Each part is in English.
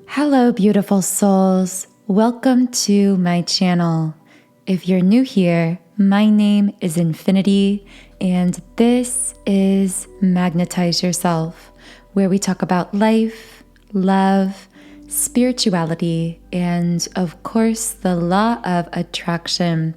Hello, beautiful souls. Welcome to my channel. If you're new here, my name is Infinity, and this is Magnetize Yourself, where we talk about life, love, spirituality, and of course, the law of attraction.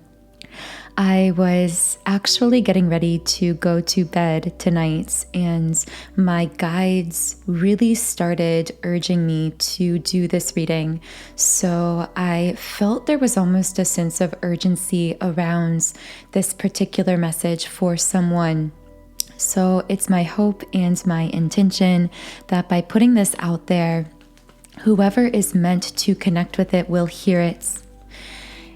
I was actually getting ready to go to bed tonight, and my guides really started urging me to do this reading. So I felt there was almost a sense of urgency around this particular message for someone. So it's my hope and my intention that by putting this out there, whoever is meant to connect with it will hear it.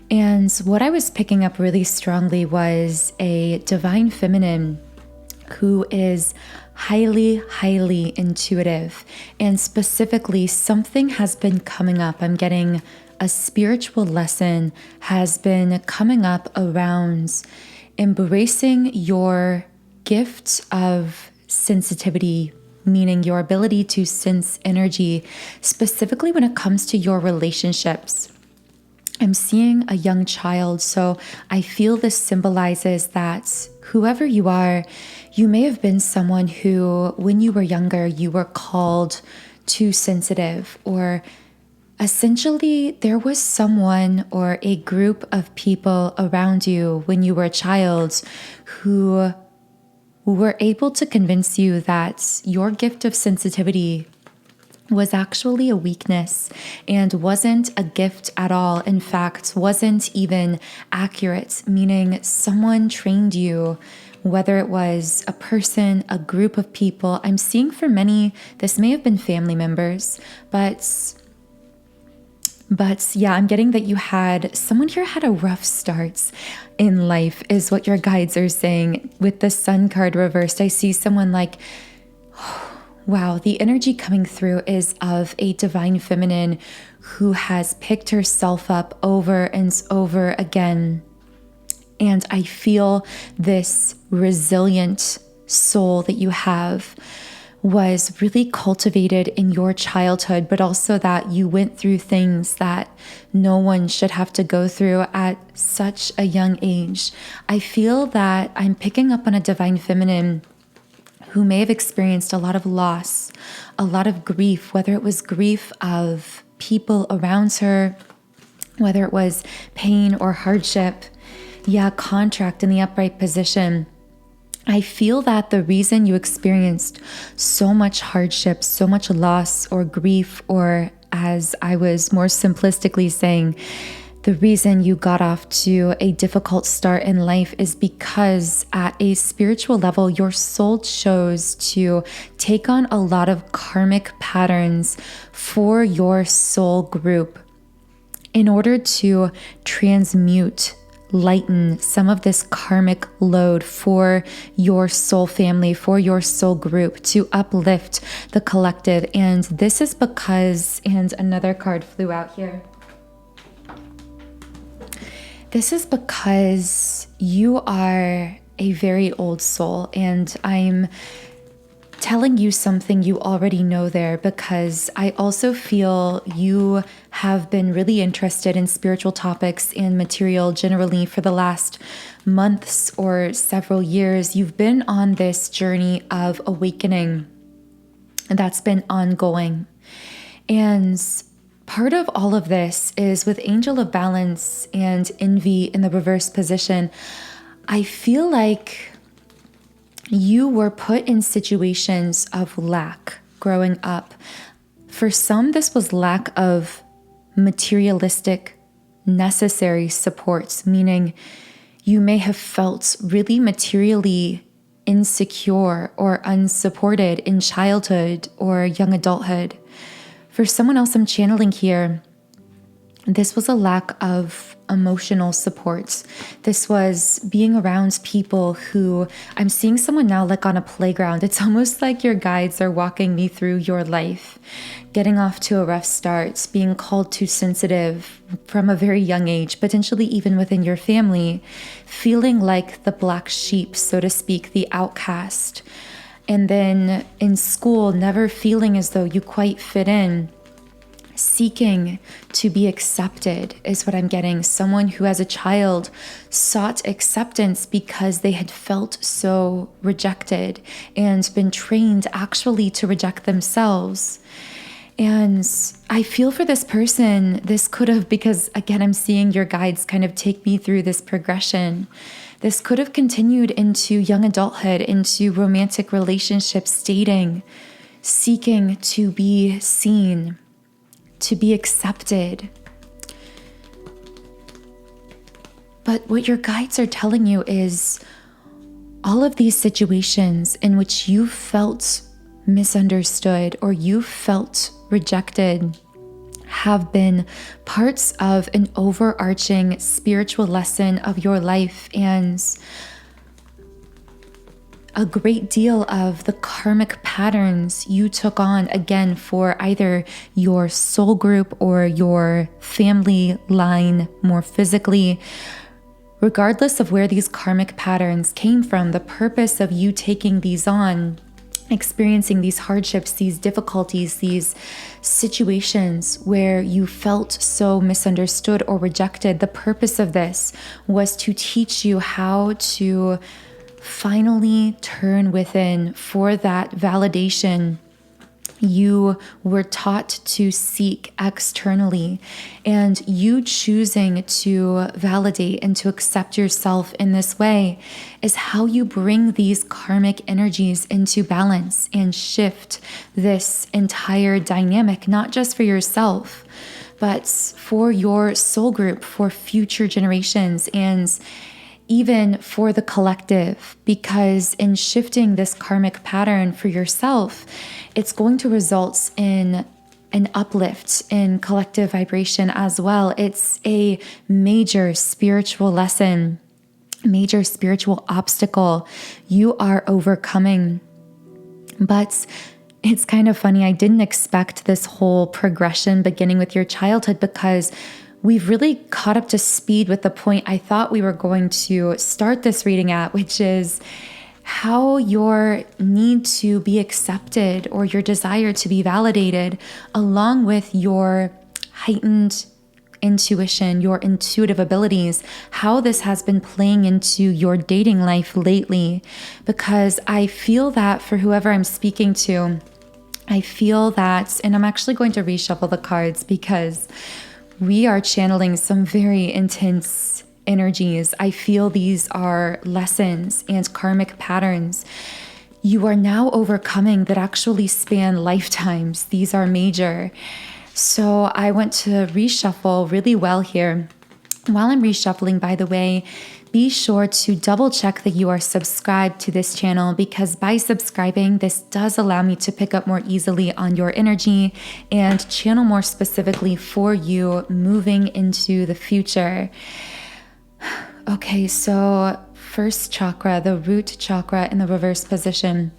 And what I was picking up really strongly was a divine feminine who is highly intuitive. And specifically, something has been coming up. I'm getting a spiritual lesson has been coming up around embracing your gift of sensitivity, meaning your ability to sense energy, specifically when it comes to your relationships. I'm seeing a young child, so I feel this symbolizes that whoever you are, you may have been someone who, when you were younger, you were called too sensitive, or essentially there was someone or a group of people around you when you were a child who were able to convince you that your gift of sensitivity was actually a weakness and wasn't a gift at all. In fact, wasn't even accurate, meaning someone trained you, whether it was a person, a group of people. I'm seeing for many, this may have been family members, but yeah, I'm getting that someone here had a rough start in life is what your guides are saying. With the Sun card reversed, I see someone like, wow, the energy coming through is of a divine feminine who has picked herself up over and over again. And I feel this resilient soul that you have was really cultivated in your childhood, but also that you went through things that no one should have to go through at such a young age. I feel that I'm picking up on a divine feminine who may have experienced a lot of loss, a lot of grief, whether it was grief of people around her, whether it was pain or hardship. Yeah, contract in the upright position. I feel that the reason you experienced so much hardship, so much loss or grief, or as I was more simplistically saying, the reason you got off to a difficult start in life is because at a spiritual level, your soul chose to take on a lot of karmic patterns for your soul group in order to transmute, lighten some of this karmic load for your soul family, for your soul group, to uplift the collective. And this is because, and another card flew out here. This is because you are a very old soul, and I'm telling you something you already know there because I also feel you have been really interested in spiritual topics and material generally for the last months or several years. You've been on this journey of awakening, and that's been ongoing. And part of all of this is with Angel of Balance and Envy in the reverse position. I feel like you were put in situations of lack growing up. For some, this was lack of materialistic, necessary supports, meaning you may have felt really materially insecure or unsupported in childhood or young adulthood. For someone else I'm channeling here, this was a lack of emotional support. This was being around people who, I'm seeing someone now like on a playground. It's almost like your guides are walking me through your life, getting off to a rough start, being called too sensitive from a very young age, potentially even within your family, feeling like the black sheep, so to speak, the outcast. And then in school, never feeling as though you quite fit in. seeking to be accepted is what I'm getting. Someone who as a child sought acceptance because they had felt so rejected and been trained actually to reject themselves. And I feel for this person, this could have, because again, I'm seeing your guides kind of take me through this progression. This could have continued into young adulthood, into romantic relationships, dating, seeking to be seen, to be accepted. But what your guides are telling you is all of these situations in which you felt misunderstood or you felt rejected have been parts of an overarching spiritual lesson of your life, and a great deal of the karmic patterns you took on, again, for either your soul group or your family line more physically. Regardless of where these karmic patterns came from, the purpose of you taking these on, experiencing these hardships, these difficulties, these situations where you felt so misunderstood or rejected, the purpose of this was to teach you how to finally turn within for that validation you were taught to seek externally. And you choosing to validate and to accept yourself in this way is how you bring these karmic energies into balance and shift this entire dynamic, not just for yourself, but for your soul group, for future generations, and even for the collective, because in shifting this karmic pattern for yourself, it's going to result in an uplift in collective vibration as well. It's a major spiritual lesson, major spiritual obstacle you are overcoming. But it's kind of funny, I didn't expect this whole progression beginning with your childhood, because we've really caught up to speed with the point I thought we were going to start this reading at, which is how your need to be accepted or your desire to be validated, along with your heightened intuition, your intuitive abilities, how this has been playing into your dating life lately. Because I feel that for whoever I'm speaking to, I feel that, and I'm actually going to reshuffle the cards because we are channeling some very intense energies. I feel these are lessons and karmic patterns you are now overcoming that actually span lifetimes. These are major. So I want to reshuffle really well here. While I'm reshuffling, by the way, be sure to double check that you are subscribed to this channel, because by subscribing, this does allow me to pick up more easily on your energy and channel more specifically for you moving into the future. Okay, so first chakra, the root chakra in the reverse position.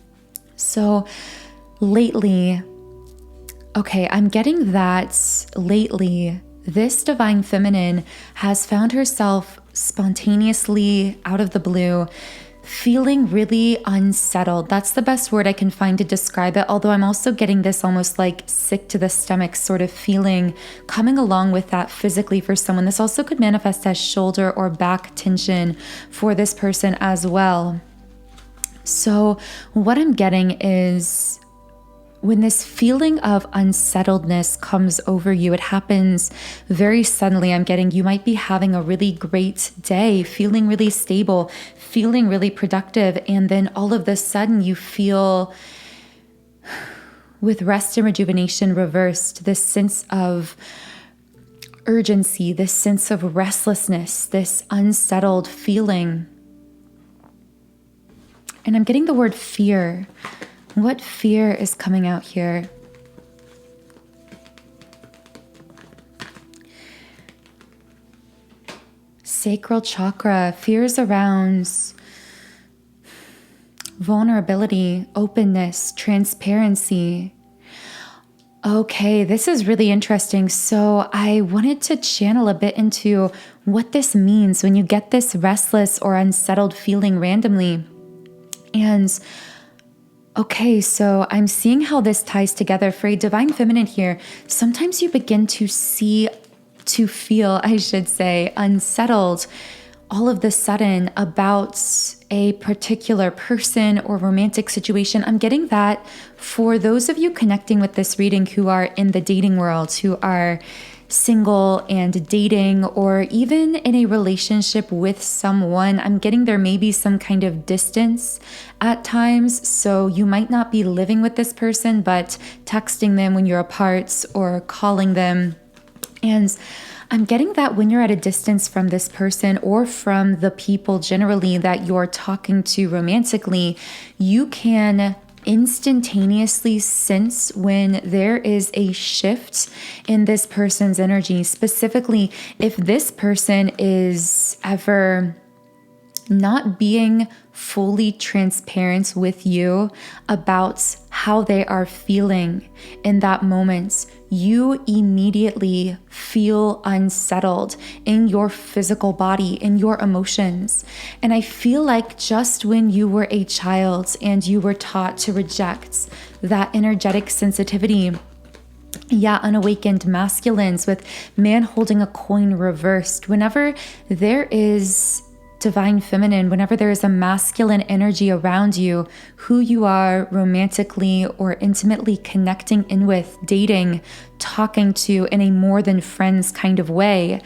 So lately, okay, I'm getting that lately, this divine feminine has found herself spontaneously, out of the blue, feeling really unsettled. That's the best word I can find to describe it, although I'm also getting this almost like sick to the stomach sort of feeling coming along with that physically for someone. This also could manifest as shoulder or back tension for this person as well. So what I'm getting is, when this feeling of unsettledness comes over you, it happens very suddenly. I'm getting you might be having a really great day, feeling really stable, feeling really productive, and then all of a sudden you feel, with rest and rejuvenation reversed, this sense of urgency, this sense of restlessness, this unsettled feeling. And I'm getting the word fear. What fear is coming out here? Sacral chakra, fears around vulnerability, openness, transparency. Okay, this is really interesting. So I wanted to channel a bit into what this means when you get this restless or unsettled feeling randomly. And Okay, so I'm seeing how this ties together for a divine feminine here. Sometimes you begin to feel, I should say, unsettled all of the sudden about a particular person or romantic situation. I'm getting that for those of you connecting with this reading who are in the dating world, who are single and dating, or even in a relationship with someone, I'm getting there may be some kind of distance at times. So you might not be living with this person, but texting them when you're apart or calling them. And I'm getting that when you're at a distance from this person or from the people generally that you're talking to romantically, you can instantaneously sense when there is a shift in this person's energy. Specifically, if this person is ever not being fully transparent with you about how they are feeling in that moment, you immediately feel unsettled in your physical body, in your emotions. And I feel like just when you were a child and you were taught to reject that energetic sensitivity, unawakened masculines with man holding a coin reversed, whenever there is divine feminine, whenever there is a masculine energy around you, who you are romantically or intimately connecting in with, dating, talking to in a more than friends kind of way,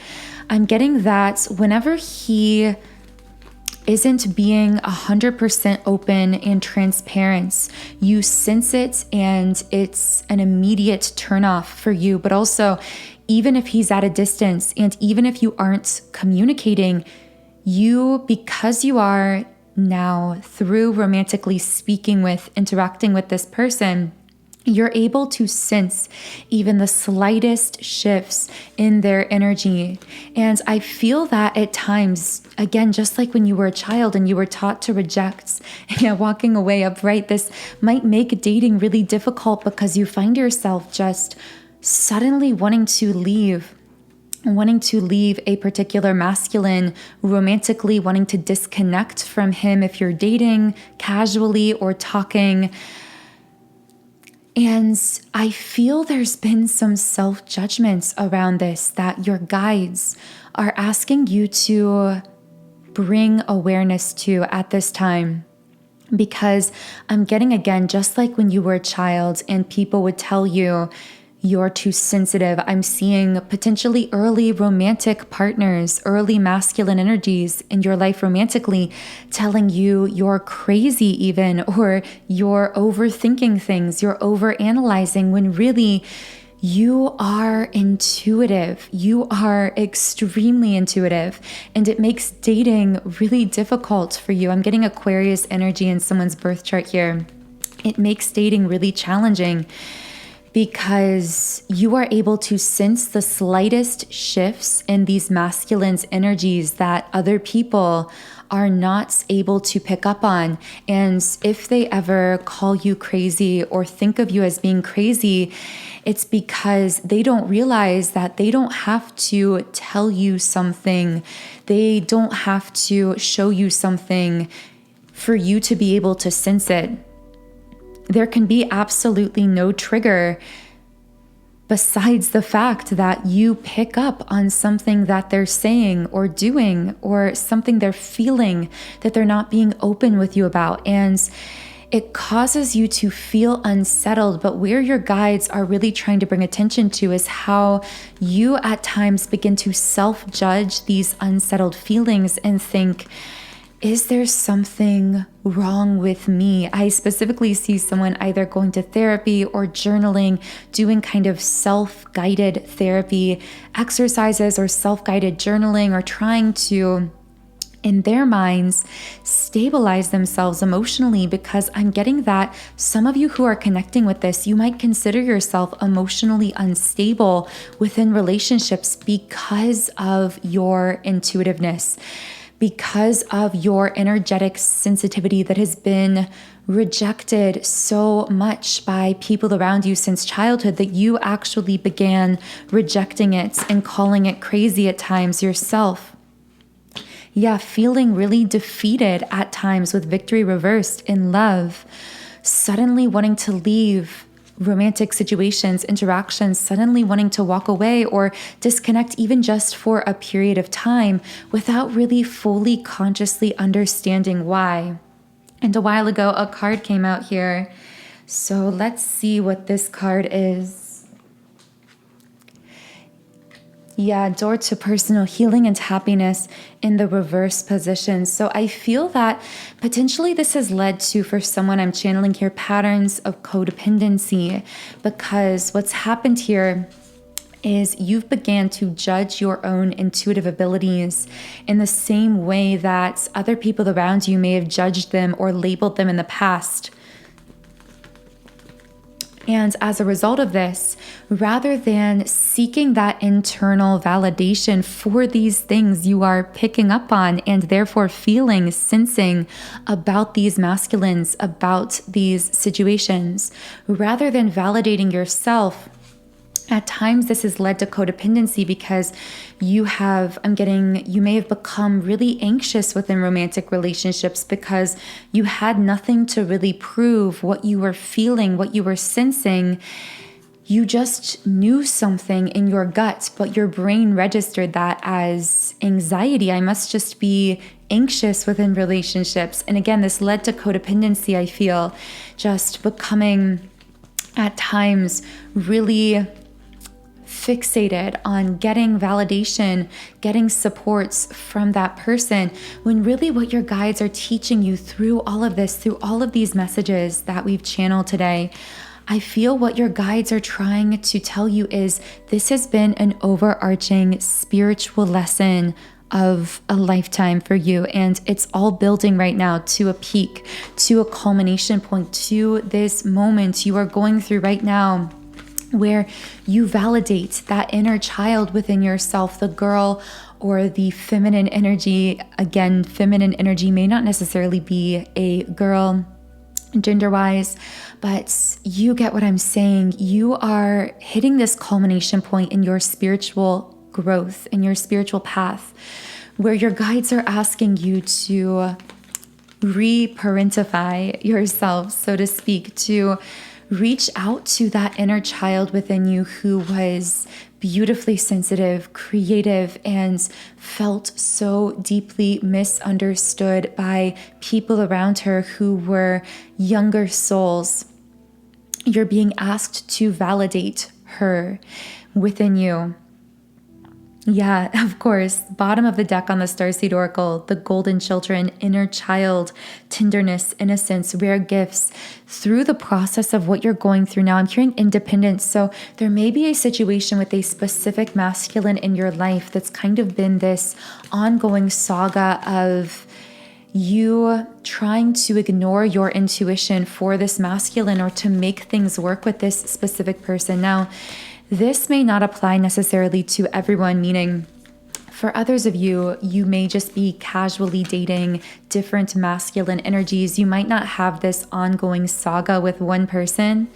I'm getting that whenever he isn't being 100% open and transparent, you sense it and it's an immediate turnoff for you. But also, even if he's at a distance and even if you aren't communicating, because you are now through romantically speaking with, interacting with this person, you're able to sense even the slightest shifts in their energy. And I feel that at times, again, just like when you were a child and you were taught to reject, walking away upright, this might make dating really difficult because you find yourself just suddenly wanting to leave a particular masculine, romantically wanting to disconnect from him if you're dating casually or talking. And I feel there's been some self-judgments around this that your guides are asking you to bring awareness to at this time. Because I'm getting, again, just like when you were a child and people would tell you, you're too sensitive. I'm seeing potentially early romantic partners, early masculine energies in your life romantically telling you you're crazy even, or you're overthinking things, you're overanalyzing, when really you are intuitive. You are extremely intuitive, and it makes dating really difficult for you. I'm getting Aquarius energy in someone's birth chart here. It makes dating really challenging, because you are able to sense the slightest shifts in these masculines' energies that other people are not able to pick up on. And if they ever call you crazy or think of you as being crazy, it's because they don't realize that they don't have to tell you something. They don't have to show you something for you to be able to sense it. There can be absolutely no trigger besides the fact that you pick up on something that they're saying or doing, or something they're feeling that they're not being open with you about. And it causes you to feel unsettled. But where your guides are really trying to bring attention to is how you at times begin to self-judge these unsettled feelings and think, is there something wrong with me? I specifically see someone either going to therapy or journaling, doing kind of self-guided therapy exercises or self-guided journaling, or trying to, in their minds, stabilize themselves emotionally, because I'm getting that some of you who are connecting with this, you might consider yourself emotionally unstable within relationships because of your intuitiveness, because of your energetic sensitivity that has been rejected so much by people around you since childhood that you actually began rejecting it and calling it crazy at times yourself. Feeling really defeated at times with victory reversed in love. suddenly wanting to leave romantic situations, interactions, suddenly wanting to walk away or disconnect even just for a period of time without really fully consciously understanding why. And a while ago, a card came out here. So let's see what this card is. Yeah, door to personal healing and happiness in the reverse position. So I feel that potentially this has led to, for someone I'm channeling here, patterns of codependency, because what's happened here is you've began to judge your own intuitive abilities in the same way that other people around you may have judged them or labeled them in the past. And as a result of this, rather than seeking that internal validation for these things you are picking up on and therefore feeling, sensing about these masculines, about these situations, rather than validating yourself, at times this has led to codependency because you may have become really anxious within romantic relationships because you had nothing to really prove what you were feeling, what you were sensing. You just knew something in your gut, but your brain registered that as anxiety. I must just be anxious within relationships. And again, this led to codependency, I feel, just becoming at times really fixated on getting validation, getting supports from that person, when really what your guides are teaching you through all of this, through all of these messages that we've channeled today, I feel what your guides are trying to tell you is this has been an overarching spiritual lesson of a lifetime for you, and it's all building right now to a peak, to a culmination point, to this moment you are going through right now, where you validate that inner child within yourself, the girl or the feminine energy. Again, feminine energy may not necessarily be a girl gender-wise, but you get what I'm saying. You are hitting this culmination point in your spiritual growth, in your spiritual path, where your guides are asking you to re-parentify yourself, so to speak, to reach out to that inner child within you who was beautifully sensitive, creative, and felt so deeply misunderstood by people around her who were younger souls. You're being asked to validate her within you. Yeah, of course. Bottom of the deck on the Starseed Oracle, the golden children, inner child, tenderness, innocence, rare gifts. Through the process of what you're going through now, I'm hearing independence. So there may be a situation with a specific masculine in your life that's kind of been this ongoing saga of you trying to ignore your intuition for this masculine or to make things work with this specific person. Now, this may not apply necessarily to everyone, meaning for others of you, you may just be casually dating different masculine energies. You might not have this ongoing saga with one person,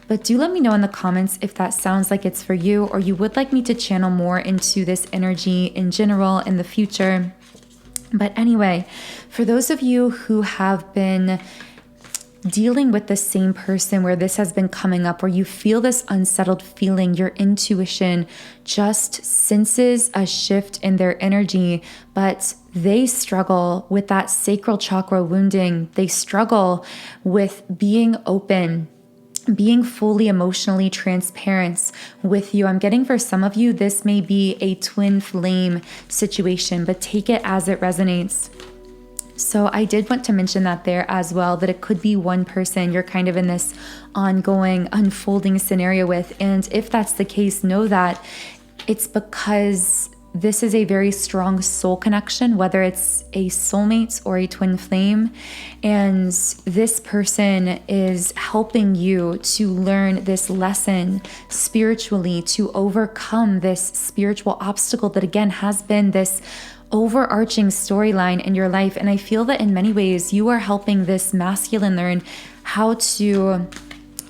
but do let me know in the comments if that sounds like it's for you, or you would like me to channel more into this energy in general in the future. But anyway, for those of you who have been dealing with the same person where this has been coming up, where you feel this unsettled feeling, your intuition just senses a shift in their energy, but they struggle with that sacral chakra wounding. They struggle with being open, being fully emotionally transparent with you. I'm getting for some of you, this may be a twin flame situation, but take it as it resonates. So I did want to mention that there as well, that it could be one person you're kind of in this ongoing unfolding scenario with. And if that's the case, know that it's because this is a very strong soul connection, whether it's a soulmate or a twin flame. And this person is helping you to learn this lesson spiritually, to overcome this spiritual obstacle that again has been this overarching storyline in your life. And I feel that in many ways you are helping this masculine learn how to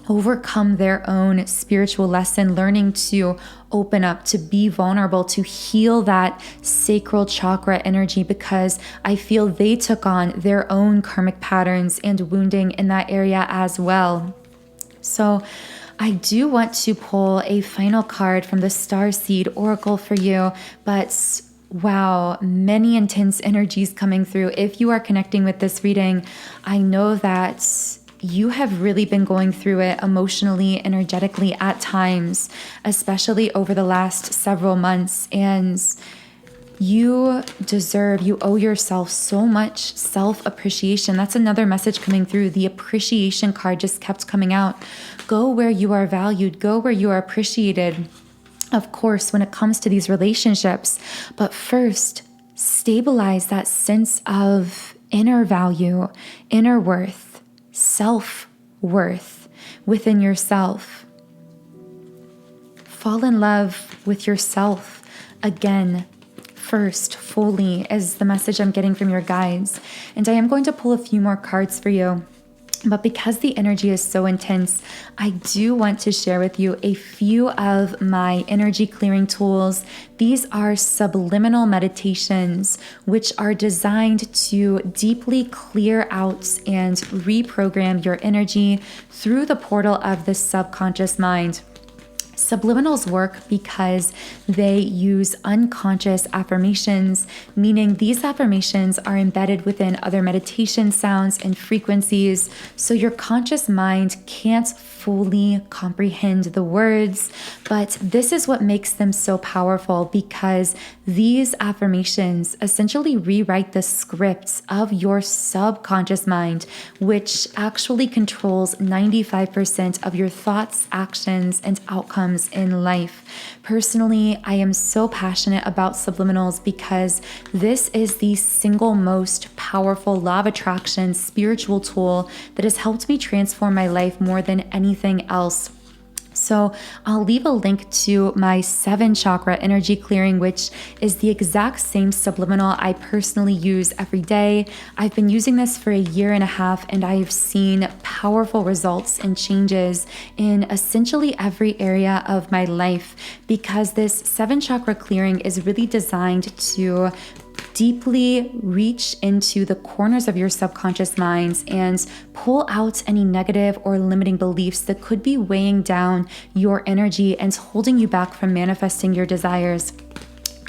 overcome their own spiritual lesson, learning to open up, to be vulnerable, to heal that sacral chakra energy, because I feel they took on their own karmic patterns and wounding in that area as well. So I do want to pull a final card from the Starseed Oracle for you, but wow, many intense energies coming through. If you are connecting with this reading, I know that you have really been going through it emotionally, energetically at times, especially over the last several months. And you owe yourself so much self-appreciation. That's another message coming through. The appreciation card just kept coming out. Go where you are valued. Go where you are appreciated. Of course, when it comes to these relationships. But first, stabilize that sense of inner value, inner worth, self-worth within yourself. Fall in love with yourself again, first, fully, is the message I'm getting from your guides. And I am going to pull a few more cards for you. But because the energy is so intense, I do want to share with you a few of my energy clearing tools. These are subliminal meditations, which are designed to deeply clear out and reprogram your energy through the portal of the subconscious mind. Subliminals work because they use unconscious affirmations, meaning these affirmations are embedded within other meditation sounds and frequencies, so your conscious mind can't fully comprehend the words. But this is what makes them so powerful, because these affirmations essentially rewrite the scripts of your subconscious mind, which actually controls 95% of your thoughts, actions, and outcomes in life. Personally, I am so passionate about subliminals because this is the single most powerful law of attraction spiritual tool that has helped me transform my life more than anything else. So I'll leave a link to my 7 chakra energy clearing, which is the exact same subliminal I personally use every day. I've been using this for 1.5 years, and I've seen powerful results and changes in essentially every area of my life, because this 7 chakra clearing is really designed to deeply reach into the corners of your subconscious minds and pull out any negative or limiting beliefs that could be weighing down your energy and holding you back from manifesting your desires.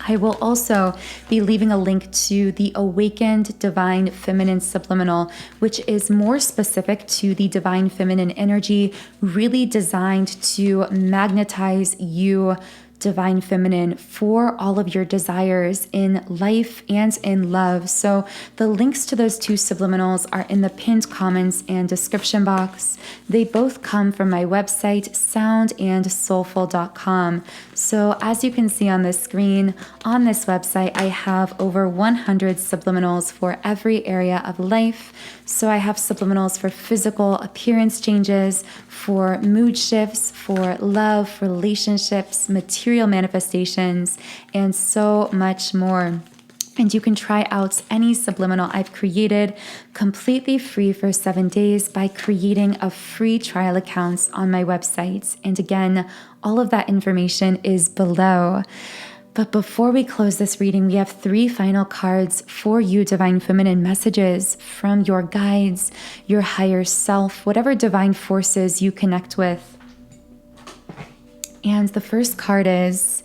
I will also be leaving a link to the Awakened Divine Feminine Subliminal, which is more specific to the divine feminine energy, really designed to magnetize you, divine feminine, for all of your desires in life and in love. So the links to those 2 subliminals are in the pinned comments and description box. They both come from my website, soundandsoulful.com. So as you can see on the screen, on this website, I have over 100 subliminals for every area of life. So I have subliminals for physical appearance changes, for mood shifts, for love, relationships, material manifestations, and so much more. And you can try out any subliminal I've created completely free for 7 days by creating a free trial account on my website. And again, all of that information is below. But before we close this reading, we have 3 final cards for you, divine feminine messages from your guides, your higher self, whatever divine forces you connect with. And the first card is,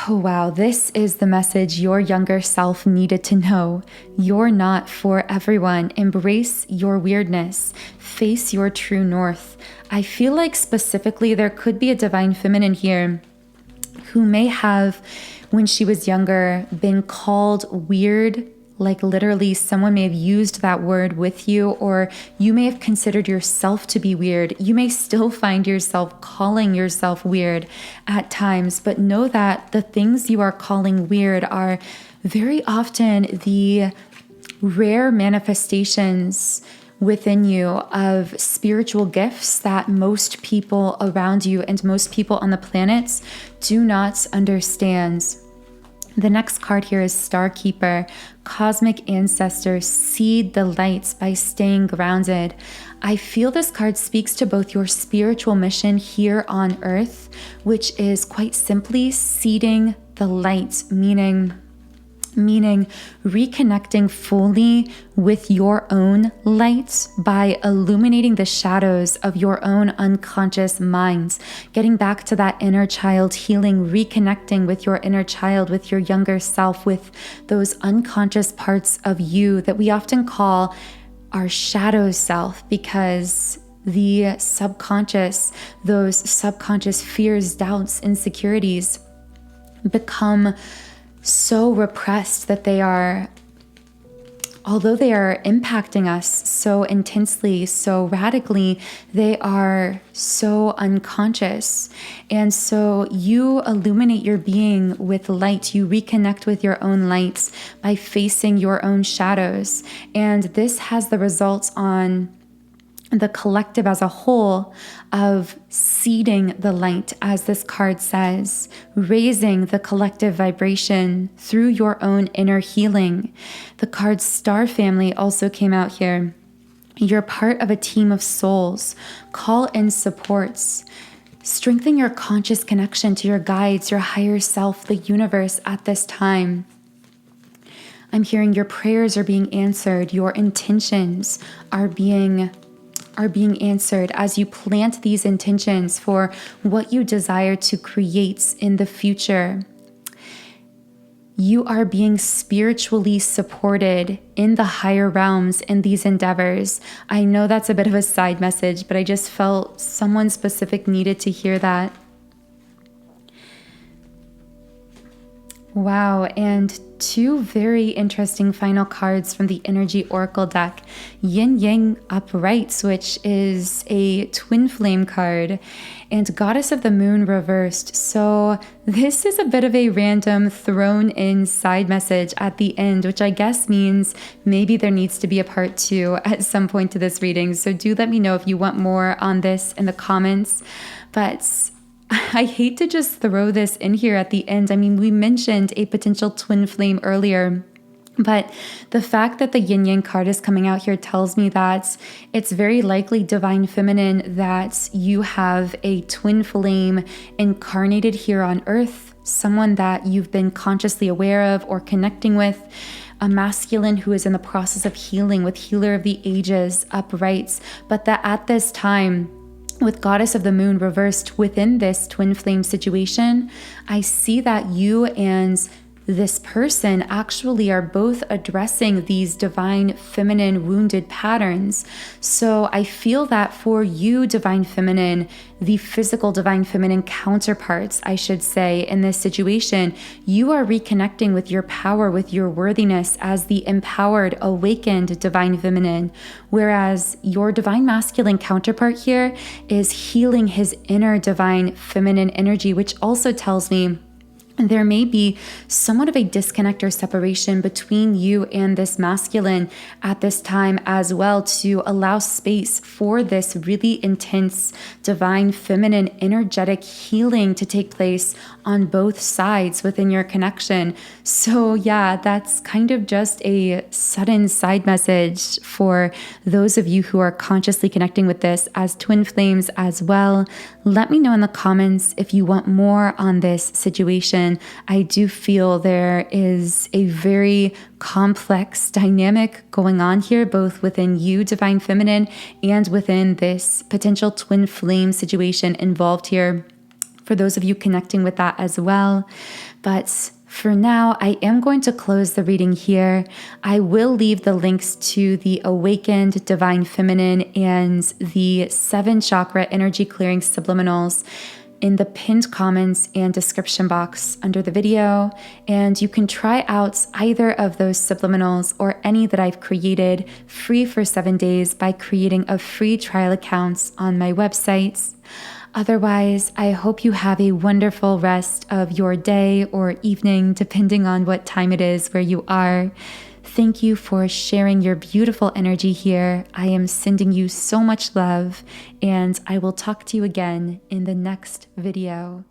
oh wow, this is the message your younger self needed to know. You're not for everyone. Embrace your weirdness. Face your true north. I feel like specifically there could be a divine feminine here who may have, when she was younger, been called weird. Like literally someone may have used that word with you, or you may have considered yourself to be weird. You may still find yourself calling yourself weird at times, but know that the things you are calling weird are very often the rare manifestations within you of spiritual gifts that most people around you and most people on the planet do not understand. The next card here is Star Keeper. Cosmic ancestors seed the lights by staying grounded. I feel this card speaks to both your spiritual mission here on earth, which is quite simply seeding the light, meaning reconnecting fully with your own light by illuminating the shadows of your own unconscious minds, getting back to that inner child healing, reconnecting with your inner child, with your younger self, with those unconscious parts of you that we often call our shadow self, because the subconscious, those subconscious fears, doubts, insecurities become so repressed that they are, although they are impacting us so intensely, so radically, they are so unconscious. And so you illuminate your being with light. You reconnect with your own lights by facing your own shadows. And this has the results on the collective as a whole of seeding the light, as this card says, raising the collective vibration through your own inner healing. The card Star Family also came out here. You're part of a team of souls. Call in supports. Strengthen your conscious connection to your guides, your higher self, the universe at this time. I'm hearing your prayers are being answered. Your intentions are being answered as you plant these intentions for what you desire to create in the future. You are being spiritually supported in the higher realms in these endeavors. I know that's a bit of a side message, but I just felt someone specific needed to hear that. Wow, and two very interesting final cards from the Energy Oracle deck. Yin Yang Uprights, which is a twin flame card, and Goddess of the Moon reversed. So this is a bit of a random thrown in side message at the end, which I guess means maybe there needs to be a part 2 at some point to this reading. So do let me know if you want more on this in the comments. But I hate to just throw this in here at the end. I mean, we mentioned a potential twin flame earlier, but the fact that the yin yang card is coming out here tells me that it's very likely divine feminine, that you have a twin flame incarnated here on earth, someone that you've been consciously aware of or connecting with, a masculine who is in the process of healing with Healer of the Ages uprights, but that at this time, with Goddess of the Moon reversed within this twin flame situation, I see that you and this person actually are both addressing these divine feminine wounded patterns. So I feel that for you, divine feminine, the physical divine feminine counterparts, I should say, in this situation, you are reconnecting with your power, with your worthiness as the empowered, awakened divine feminine, whereas your divine masculine counterpart here is healing his inner divine feminine energy, which also tells me there may be somewhat of a disconnect or separation between you and this masculine at this time as well, to allow space for this really intense divine feminine energetic healing to take place on both sides within your connection. So yeah, that's kind of just a sudden side message for those of you who are consciously connecting with this as twin flames as well. Let me know in the comments if you want more on this situation. I do feel there is a very complex dynamic going on here, both within you, divine feminine, and within this potential twin flame situation involved here, for those of you connecting with that as well. But for now, I am going to close the reading here. I will leave the links to the Awakened Divine Feminine and the 7 chakra energy clearing subliminals in the pinned comments and description box under the video, and you can try out either of those subliminals or any that I've created free for 7 days by creating a free trial account on my website. Otherwise, I hope you have a wonderful rest of your day or evening, depending on what time it is where you are. Thank you for sharing your beautiful energy here. I am sending you so much love, and I will talk to you again in the next video.